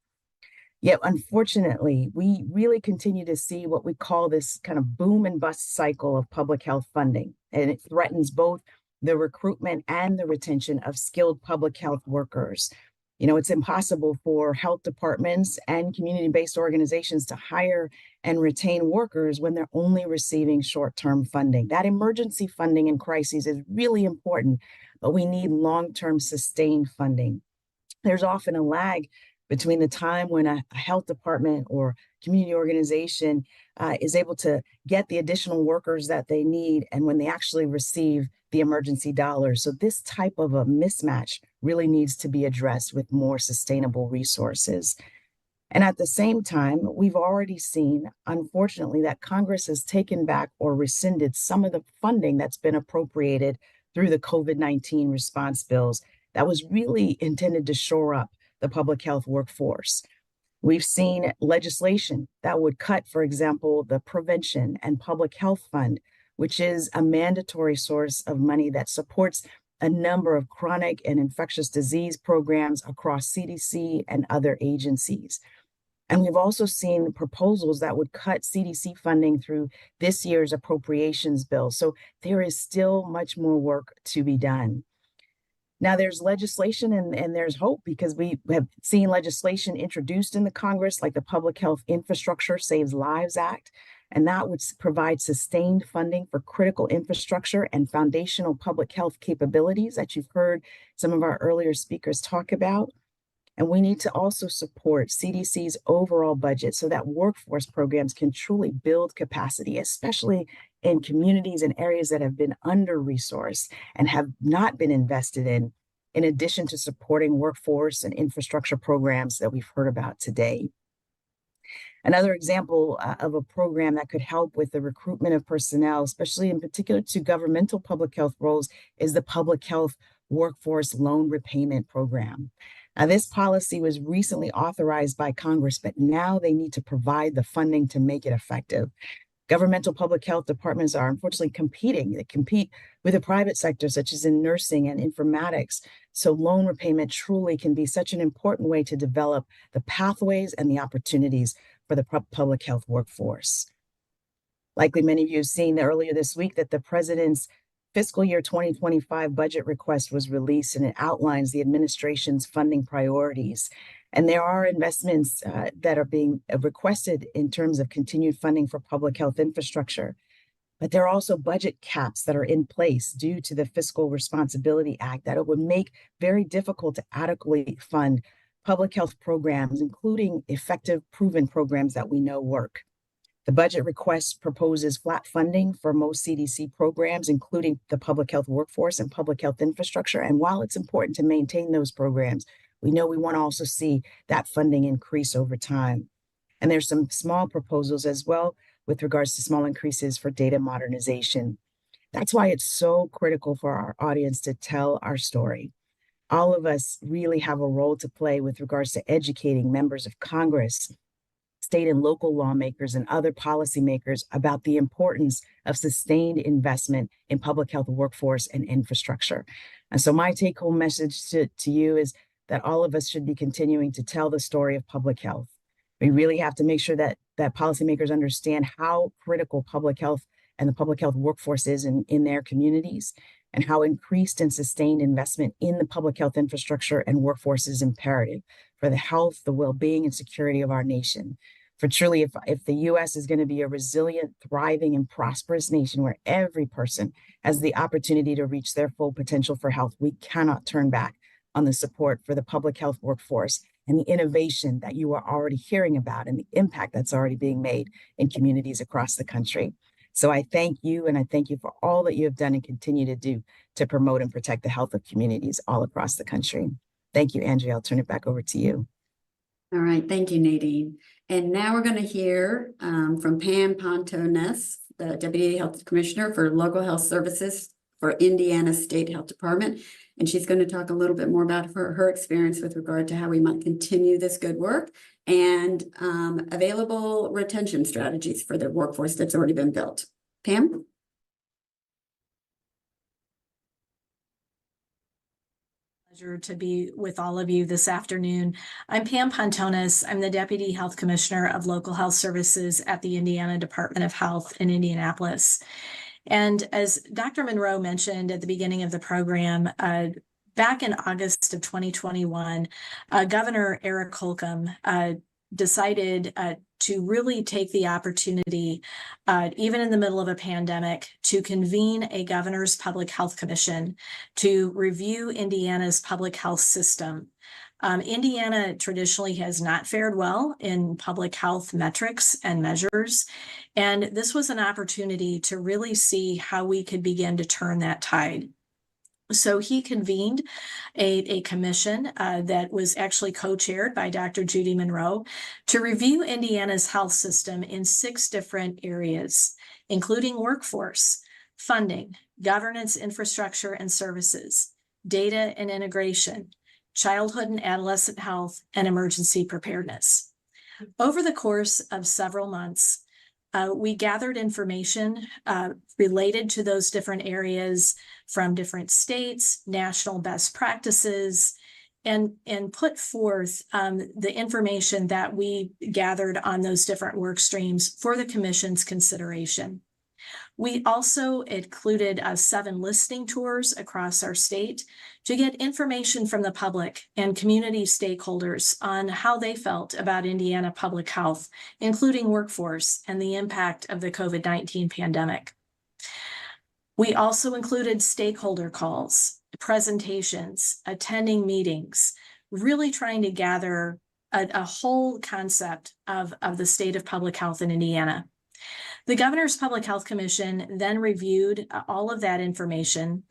Yet, unfortunately, we really continue to see what we call this kind of boom and bust cycle of public health funding, and it threatens both the recruitment and the retention of skilled public health workers. It's impossible for health departments and community-based organizations to hire and retain workers when they're only receiving short-term funding. That emergency funding in crises is really important, but we need long-term sustained funding. There's often a lag between the time when a health department or community organization is able to get the additional workers that they need and when they actually receive the emergency dollars. So this type of a mismatch really needs to be addressed with more sustainable resources. And at the same time, we've already seen, unfortunately, that Congress has taken back or rescinded some of the funding that's been appropriated through the COVID-19 response bills that was really intended to shore up the public health workforce. We've seen legislation that would cut, for example, the Prevention and Public Health Fund, which is a mandatory source of money that supports a number of chronic and infectious disease programs across CDC and other agencies. And we've also seen proposals that would cut CDC funding through this year's appropriations bill. So there is still much more work to be done. Now, there's legislation and there's hope, because we have seen legislation introduced in the Congress, like the Public Health Infrastructure Saves Lives Act, and that would provide sustained funding for critical infrastructure and foundational public health capabilities that you've heard some of our earlier speakers talk about. And we need to also support CDC's overall budget so that workforce programs can truly build capacity, especially in communities and areas that have been under-resourced and have not been invested in addition to supporting workforce and infrastructure programs that we've heard about today. Another example of a program that could help with the recruitment of personnel, especially in particular to governmental public health roles, is the Public Health Workforce Loan Repayment Program. Now, this policy was recently authorized by Congress, but now they need to provide the funding to make it effective. Governmental public health departments are unfortunately competing. They compete with the private sector, such as in nursing and informatics. So loan repayment truly can be such an important way to develop the pathways and the opportunities for the public health workforce. Likely many of you have seen earlier this week that the president's fiscal year 2025 budget request was released, and it outlines the administration's funding priorities. And there are investments that are being requested in terms of continued funding for public health infrastructure. But there are also budget caps that are in place due to the Fiscal Responsibility Act that it would make very difficult to adequately fund public health programs, including effective, proven programs that we know work. The budget request proposes flat funding for most CDC programs, including the public health workforce and public health infrastructure. And while it's important to maintain those programs, we know we want to also see that funding increase over time. And there's some small proposals as well with regards to small increases for data modernization. That's why it's so critical for our audience to tell our story. All of us really have a role to play with regards to educating members of Congress, state and local lawmakers, and other policymakers about the importance of sustained investment in public health workforce and infrastructure. And so my take-home message to you is that all of us should be continuing to tell the story of public health. We really have to make sure that policymakers understand how critical public health and the public health workforce is in their communities, and how increased and sustained investment in the public health infrastructure and workforce is imperative for the health, the well-being, and security of our nation. For truly, if the U.S. is going to be a resilient, thriving, and prosperous nation where every person has the opportunity to reach their full potential for health, we cannot turn back on the support for the public health workforce and the innovation that you are already hearing about and the impact that's already being made in communities across the country. So I thank you, and I thank you for all that you have done and continue to do to promote and protect the health of communities all across the country. Thank you, Andrea. I'll turn it back over to you. All right, thank you, Nadine. And now we're going to hear from Pam Pontones, the Deputy Health Commissioner for Local Health Services for Indiana State Health Department. And she's going to talk a little bit more about her experience with regard to how we might continue this good work and available retention strategies for the workforce that's already been built. Pam? Pleasure to be with all of you this afternoon. I'm Pam Pontones. I'm the Deputy Health Commissioner of Local Health Services at the Indiana Department of Health in Indianapolis. And as Dr. Monroe mentioned at the beginning of the program, back in August of 2021, Governor Eric Holcomb decided to really take the opportunity, even in the middle of a pandemic, to convene a Governor's Public Health Commission to review Indiana's public health system. Indiana traditionally has not fared well in public health metrics and measures, and this was an opportunity to really see how we could begin to turn that tide. So he convened a commission that was actually co-chaired by Dr. Judy Monroe to review Indiana's health system in 6 different areas, including workforce, funding, governance, infrastructure and services, data and integration, childhood and adolescent health, and emergency preparedness. Over the course of several months, we gathered information related to those different areas from different states, national best practices, and put forth the information that we gathered on those different work streams for the Commission's consideration. We also included 7 listening tours across our state to get information from the public and community stakeholders on how they felt about Indiana public health, including workforce and the impact of the COVID-19 pandemic. We also included stakeholder calls, presentations, attending meetings, really trying to gather a whole concept of the state of public health in Indiana. The Governor's Public Health Commission then reviewed all of that information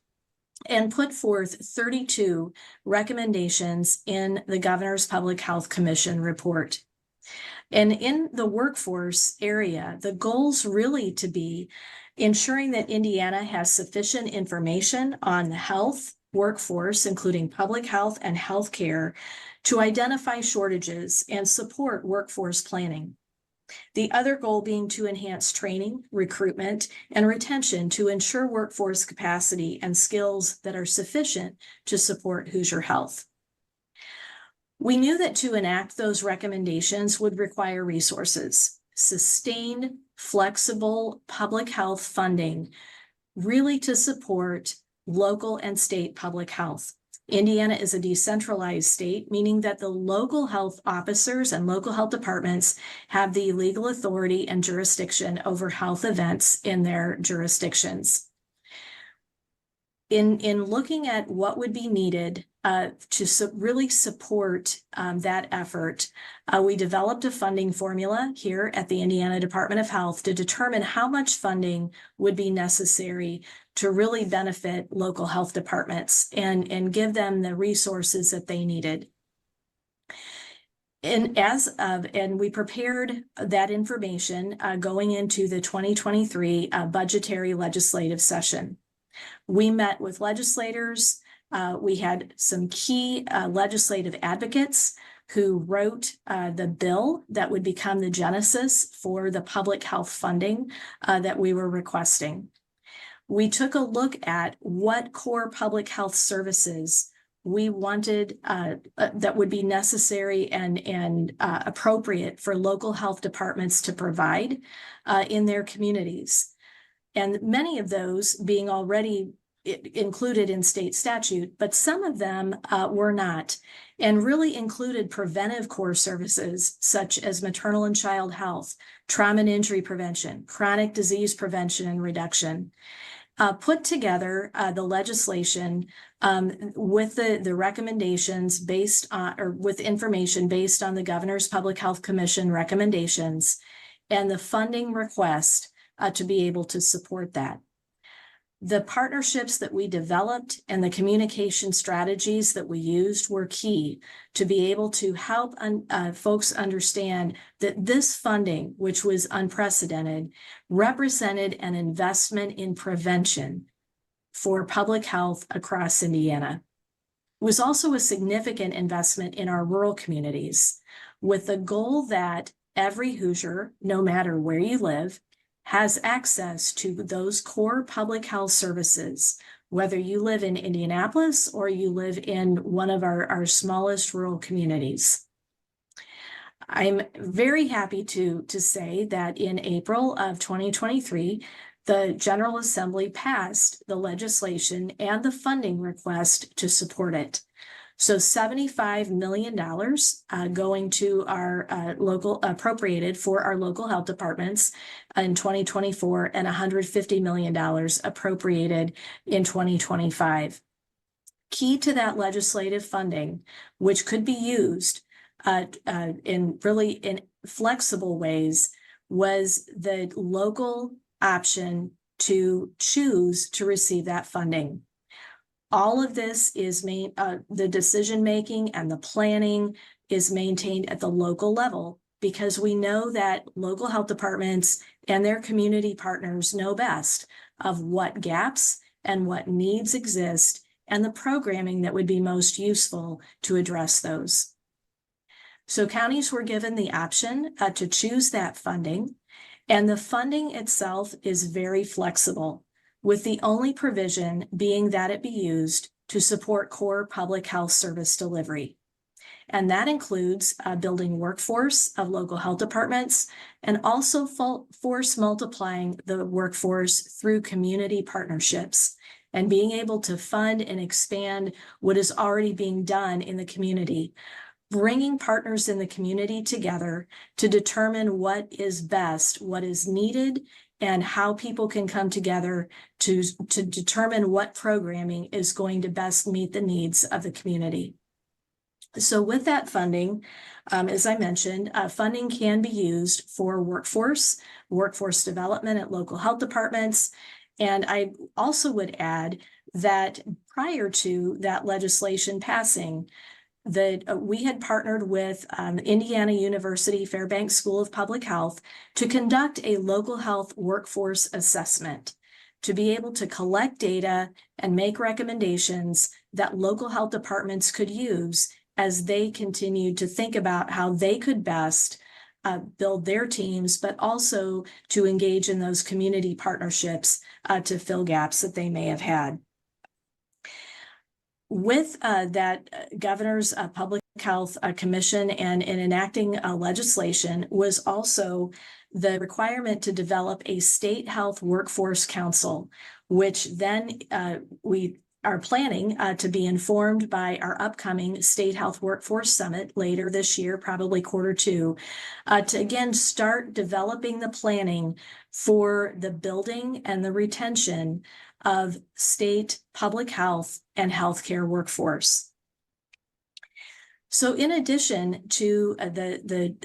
and put forth 32 recommendations in the Governor's Public Health Commission report. And in the workforce area, the goals really to be ensuring that Indiana has sufficient information on the health, workforce, including public health and healthcare, to identify shortages and support workforce planning. The other goal being to enhance training, recruitment, and retention to ensure workforce capacity and skills that are sufficient to support Hoosier Health. We knew that to enact those recommendations would require resources, sustained, flexible public health funding, really to support local and state public health. Indiana is a decentralized state, meaning that the local health officers and local health departments have the legal authority and jurisdiction over health events in their jurisdictions. In looking at what would be needed to really support that effort, we developed a funding formula here at the Indiana Department of Health to determine how much funding would be necessary to really benefit local health departments and give them the resources that they needed. And we prepared that information going into the 2023 budgetary legislative session. We met with legislators. We had some key legislative advocates who wrote the bill that would become the genesis for the public health funding that we were requesting. We took a look at what core public health services we wanted that would be necessary and appropriate for local health departments to provide in their communities. And many of those being already included in state statute, but some of them were not, and really included preventive core services such as maternal and child health, trauma and injury prevention, chronic disease prevention and reduction. Put together the legislation with the recommendations based on, or with information based on the Governor's Public Health Commission recommendations and the funding request to be able to support that. The partnerships that we developed and the communication strategies that we used were key to be able to help folks understand that this funding, which was unprecedented, represented an investment in prevention for public health across Indiana. It was also a significant investment in our rural communities, with the goal that every Hoosier, no matter where you live, has access to those core public health services, whether you live in Indianapolis or you live in one of our smallest rural communities. I'm very happy to say that in April of 2023, the General Assembly passed the legislation and the funding request to support it. So $75 million going to our local, appropriated for our local health departments in 2024, and $150 million appropriated in 2025. Key to that legislative funding, which could be used in flexible ways, was the local option to choose to receive that funding. All of this is the decision-making and the planning is maintained at the local level, because we know that local health departments and their community partners know best of what gaps and what needs exist and the programming that would be most useful to address those. So counties were given the option to choose that funding, and the funding itself is very flexible, with the only provision being that it be used to support core public health service delivery. And that includes building workforce of local health departments and also force multiplying the workforce through community partnerships and being able to fund and expand what is already being done in the community, bringing partners in the community together to determine what is best, what is needed, and how people can come together to determine what programming is going to best meet the needs of the community. So with that funding, as I mentioned, funding can be used for workforce development at local health departments. And I also would add that prior to that legislation passing, that we had partnered with Indiana University Fairbanks School of Public Health to conduct a local health workforce assessment to be able to collect data and make recommendations that local health departments could use as they continued to think about how they could best build their teams, but also to engage in those community partnerships to fill gaps that they may have had. With that governor's public health commission and in enacting legislation was also the requirement to develop a state health workforce council, which then we are planning to be informed by our upcoming State Health Workforce Summit later this year, probably Q2, to again start developing the planning for the building and the retention of state public health and healthcare workforce. So in addition to the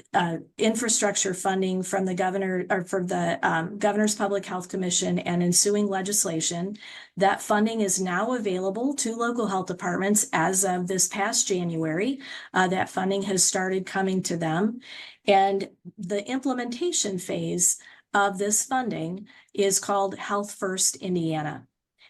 infrastructure funding from the governor or from the Governor's Public Health Commission and ensuing legislation, that funding is now available to local health departments as of this past January. That funding has started coming to them. And the implementation phase of this funding is called Health First Indiana.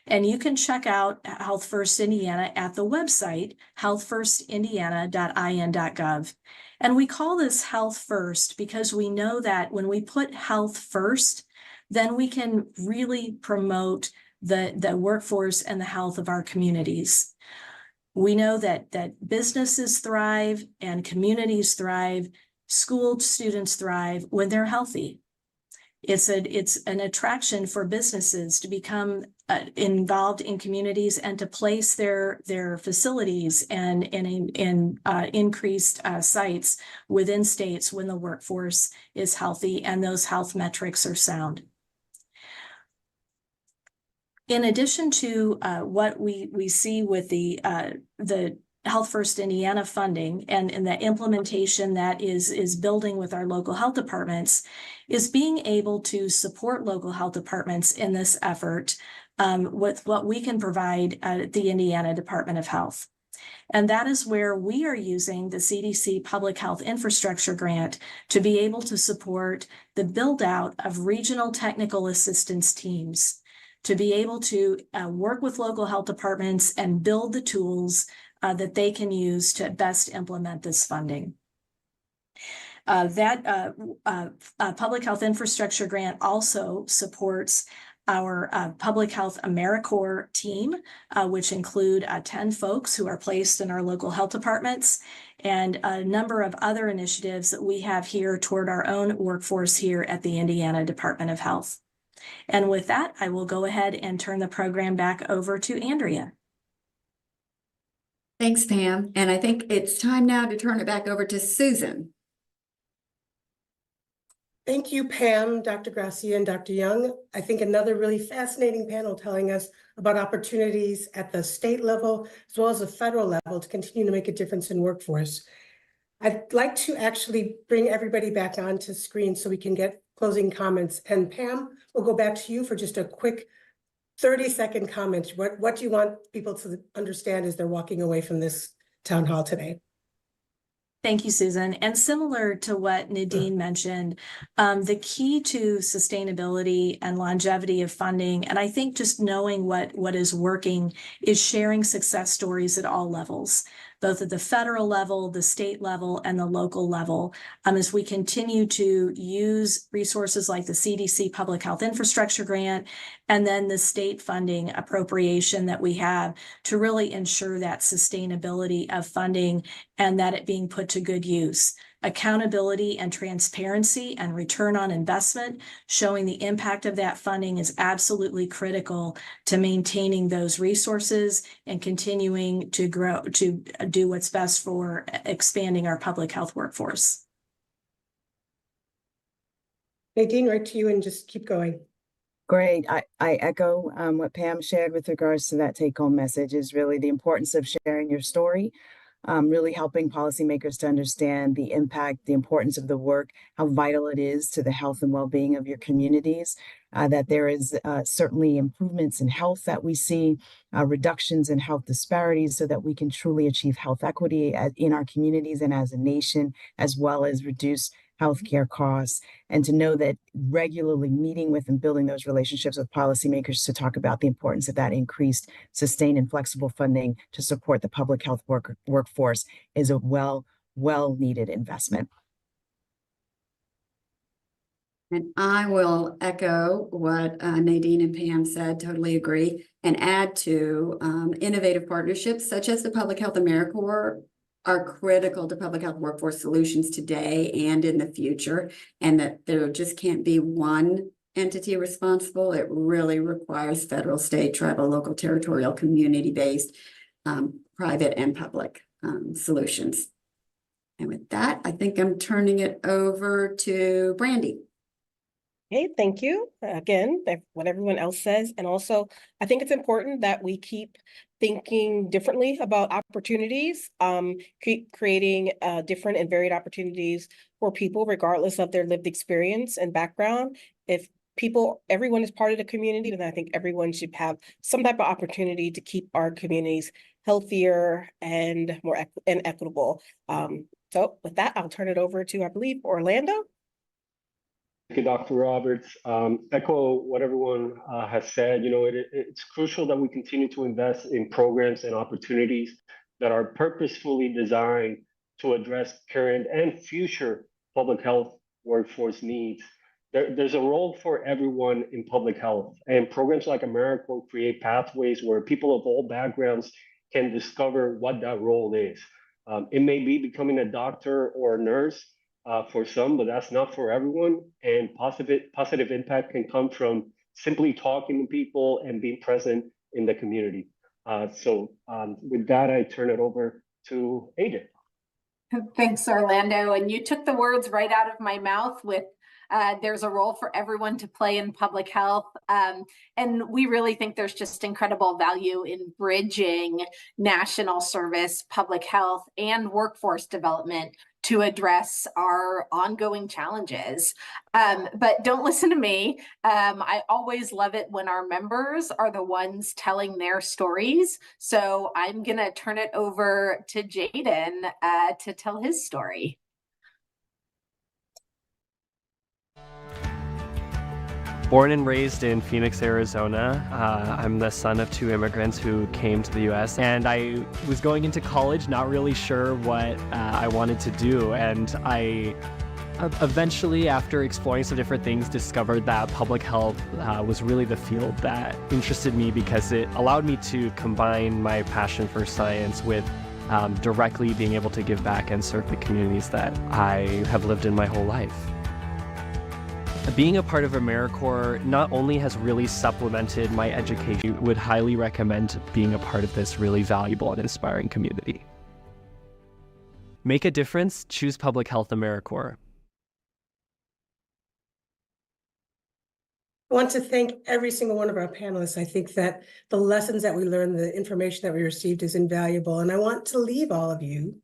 And you can check out Health First Indiana at the website, healthfirstindiana.in.gov. And we call this Health First because we know that when we put health first, then we can really promote the workforce and the health of our communities. We know that businesses thrive and communities thrive, school students thrive when they're healthy. It's an attraction for businesses to become involved in communities and to place their facilities and in increased sites within states when the workforce is healthy and those health metrics are sound. In addition to what we see with the Health First Indiana funding and the implementation that is building with our local health departments is being able to support local health departments in this effort with what we can provide at the Indiana Department of Health. And that is where we are using the CDC Public Health Infrastructure Grant to be able to support the build out of regional technical assistance teams, to be able to work with local health departments and build the tools that they can use to best implement this funding. That Public Health Infrastructure Grant also supports our Public Health AmeriCorps team, which include 10 folks who are placed in our local health departments and a number of other initiatives that we have here toward our own workforce here at the Indiana Department of Health. And with that, I will go ahead and turn the program back over to Andrea. Thanks, Pam. And I think it's time now to turn it back over to Susan. Thank you, Pam, Dr. Gracia, and Dr. Young. I think another really fascinating panel telling us about opportunities at the state level as well as the federal level to continue to make a difference in workforce. I'd like to actually bring everybody back onto screen so we can get closing comments. And Pam, we'll go back to you for just a quick 30-second comment. What do you want people to understand as they're walking away from this town hall today? Thank you, Susan. And similar to what Nadine mentioned, the key to sustainability and longevity of funding, and I think just knowing what is working, is sharing success stories at all levels, both at the federal level, the state level, and the local level, as we continue to use resources like the CDC Public Health Infrastructure Grant, and then the state funding appropriation that we have to really ensure that sustainability of funding and that it being put to good use. Accountability and transparency and return on investment, showing the impact of that funding, is absolutely critical to maintaining those resources and continuing to grow, to do what's best for expanding our public health workforce. Nadine, right to you, and just keep going. Great. I echo what Pam shared with regards to that take-home message, is really the importance of sharing your story, really helping policymakers to understand the impact, the importance of the work, how vital it is to the health and well-being of your communities, that there is certainly improvements in health that we see, reductions in health disparities so that we can truly achieve health equity in our communities and as a nation, as well as reduce healthcare costs, and to know that regularly meeting with and building those relationships with policymakers to talk about the importance of that increased, sustained, and flexible funding to support the public health workforce is a well-needed investment. And I will echo what Nadine and Pam said, totally agree, and add to innovative partnerships such as the Public Health AmeriCorps are critical to public health workforce solutions today and in the future, and that there just can't be one entity responsible. It really requires federal, state, tribal, local, territorial, community-based, private and public solutions. And with that, I think I'm turning it over to Brandy. Okay, thank you. Again, what everyone else says. And also, I think it's important that we keep thinking differently about opportunities, creating different and varied opportunities for people, regardless of their lived experience and background. If everyone is part of the community, then I think everyone should have some type of opportunity to keep our communities healthier and more equitable. So with that, I'll turn it over to, I believe, Orlando. Thank you, Dr. Roberts. Echo what everyone has said. You know, it's crucial that we continue to invest in programs and opportunities that are purposefully designed to address current and future public health workforce needs. There's a role for everyone in public health, and programs like AmeriCorps create pathways where people of all backgrounds can discover what that role is. It may be becoming a doctor or a nurse, for some, but that's not for everyone. And positive impact can come from simply talking to people and being present in the community. With that, I turn it over to AJ. Thanks, Orlando. And you took the words right out of my mouth with there's a role for everyone to play in public health. And we really think there's just incredible value in bridging national service, public health, and workforce development to address our ongoing challenges. But don't listen to me. I always love it when our members are the ones telling their stories. So I'm gonna turn it over to Jaden to tell his story. Born and raised in Phoenix, Arizona, I'm the son of two immigrants who came to the U.S. and I was going into college not really sure what I wanted to do, and I eventually, after exploring some different things, discovered that public health was really the field that interested me because it allowed me to combine my passion for science with directly being able to give back and serve the communities that I have lived in my whole life. Being a part of AmeriCorps not only has really supplemented my education, I would highly recommend being a part of this really valuable and inspiring community. Make a difference, choose Public Health AmeriCorps. I want to thank every single one of our panelists. I think that the lessons that we learned, the information that we received is invaluable. And I want to leave all of you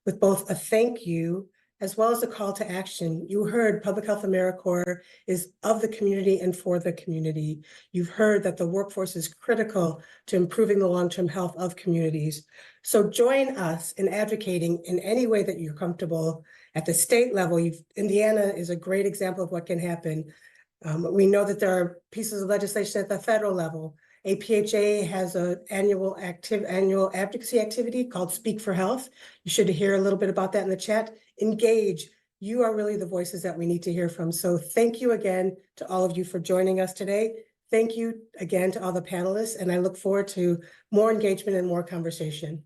with both a thank you as well as a call to action. You heard Public Health AmeriCorps is of the community and for the community. You've heard that the workforce is critical to improving the long-term health of communities. So join us in advocating in any way that you're comfortable. At the state level, Indiana is a great example of what can happen. We know that there are pieces of legislation at the federal level. APHA has an annual advocacy activity called Speak for Health. You should hear a little bit about that in the chat. Engage. You are really the voices that we need to hear from. So thank you again to all of you for joining us today. Thank you again to all the panelists, and I look forward to more engagement and more conversation.